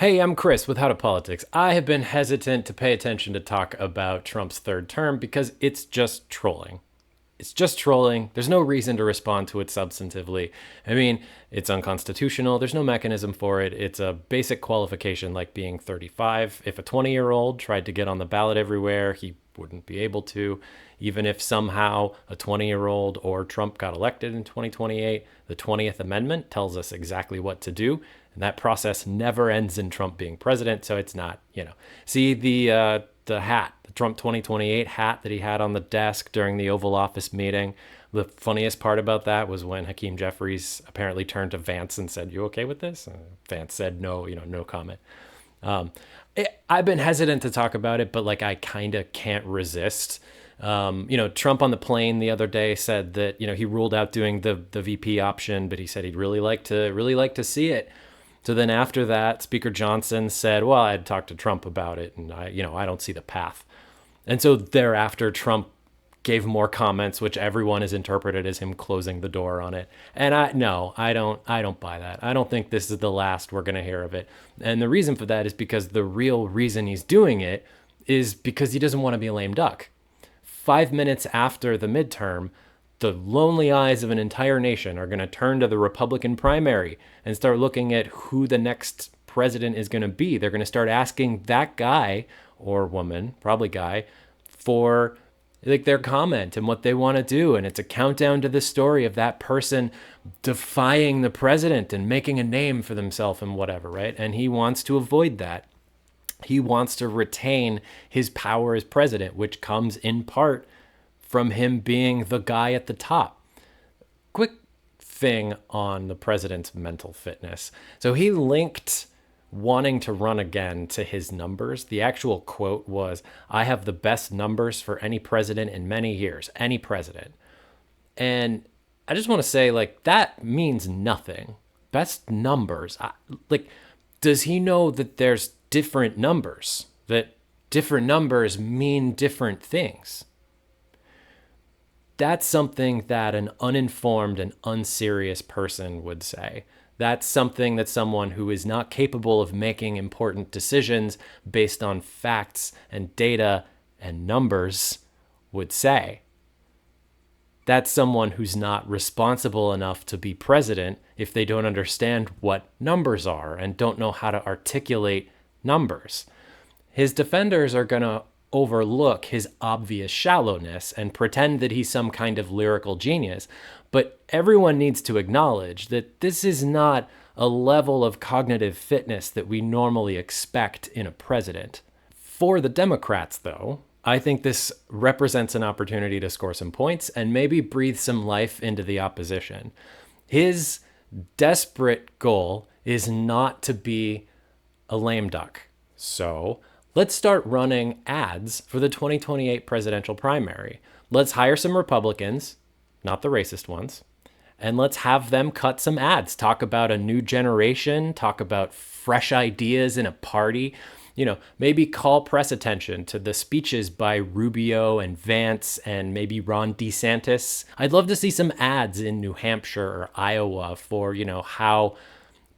Hey, I'm Chris with How to Politics. I have been hesitant to pay attention to talk about Trump's third term because it's just trolling. It's just trolling. There's no reason to respond to it substantively. I mean, it's unconstitutional. There's no mechanism for it. It's a basic qualification like being 35. If a 20-year-old tried to get on the ballot everywhere, he wouldn't be able to. Even if somehow a 20-year-old or Trump got elected in 2028, the 20th Amendment tells us exactly what to do. And that process never ends in Trump being president. So it's not, See the hat, the Trump 2028 hat that he had on the desk during the Oval Office meeting. The funniest part about that was when Hakeem Jeffries apparently turned to Vance and said, "You okay with this?" Vance said, "No, no comment." I've been hesitant to talk about it, but I kind of can't resist. Trump on the plane the other day said that, he ruled out doing the VP option, but he said he'd really like to see it. So then after that, Speaker Johnson said, well, I had talked to Trump about it and I don't see the path. And so thereafter, Trump gave more comments, which everyone has interpreted as him closing the door on it. And I don't buy that. I don't think this is the last we're going to hear of it. And the reason for that is because the real reason he's doing it is because he doesn't want to be a lame duck. 5 minutes after the midterm, the lonely eyes of an entire nation are going to turn to the Republican primary and start looking at who the next president is going to be. They're going to start asking that guy or woman, probably guy, for their comment and what they want to do. And it's a countdown to the story of that person defying the president and making a name for themselves and whatever, right? And he wants to avoid that. He wants to retain his power as president, which comes in part from him being the guy at the top. Quick thing on the president's mental fitness. So he linked wanting to run again to his numbers. The actual quote was, "I have the best numbers for any president in many years, any president." And I just want to say, that means nothing. Best numbers. Does he know that there's different numbers? That different numbers mean different things? That's something that an uninformed and unserious person would say. That's something that someone who is not capable of making important decisions based on facts and data and numbers would say. That's someone who's not responsible enough to be president if they don't understand what numbers are and don't know how to articulate numbers. His defenders are going to overlook his obvious shallowness and pretend that he's some kind of lyrical genius. But everyone needs to acknowledge that this is not a level of cognitive fitness that we normally expect in a president. For the Democrats, though, I think this represents an opportunity to score some points and maybe breathe some life into the opposition. His desperate goal is not to be a lame duck. So let's start running ads for the 2028 presidential primary. Let's hire some Republicans, not the racist ones, and let's have them cut some ads, talk about a new generation, talk about fresh ideas in a party. Maybe call press attention to the speeches by Rubio and Vance and maybe Ron DeSantis. I'd love to see some ads in New Hampshire or Iowa for, how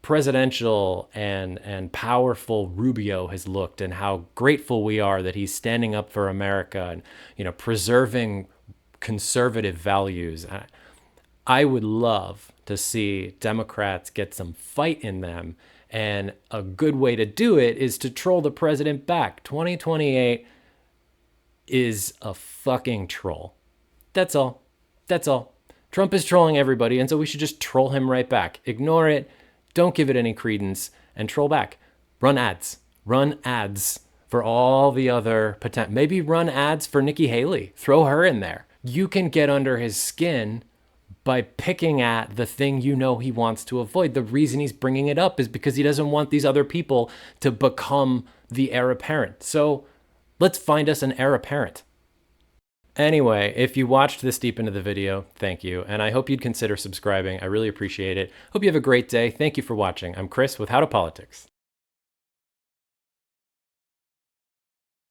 presidential and powerful Rubio has looked and how grateful we are that he's standing up for America and, preserving conservative values. I would love to see Democrats get some fight in them. And a good way to do it is to troll the president back. 2028 is a fucking troll. That's all. That's all. Trump is trolling everybody, and so we should just troll him right back. Ignore it. Don't give it any credence and troll back. Run ads. Run ads for all the other potential. Maybe run ads for Nikki Haley. Throw her in there. You can get under his skin by picking at the thing he wants to avoid. The reason he's bringing it up is because he doesn't want these other people to become the heir apparent. So let's find us an heir apparent. Anyway, if you watched this deep into the video, thank you. And I hope you'd consider subscribing. I really appreciate it. Hope you have a great day. Thank you for watching. I'm Chris with How to Politics.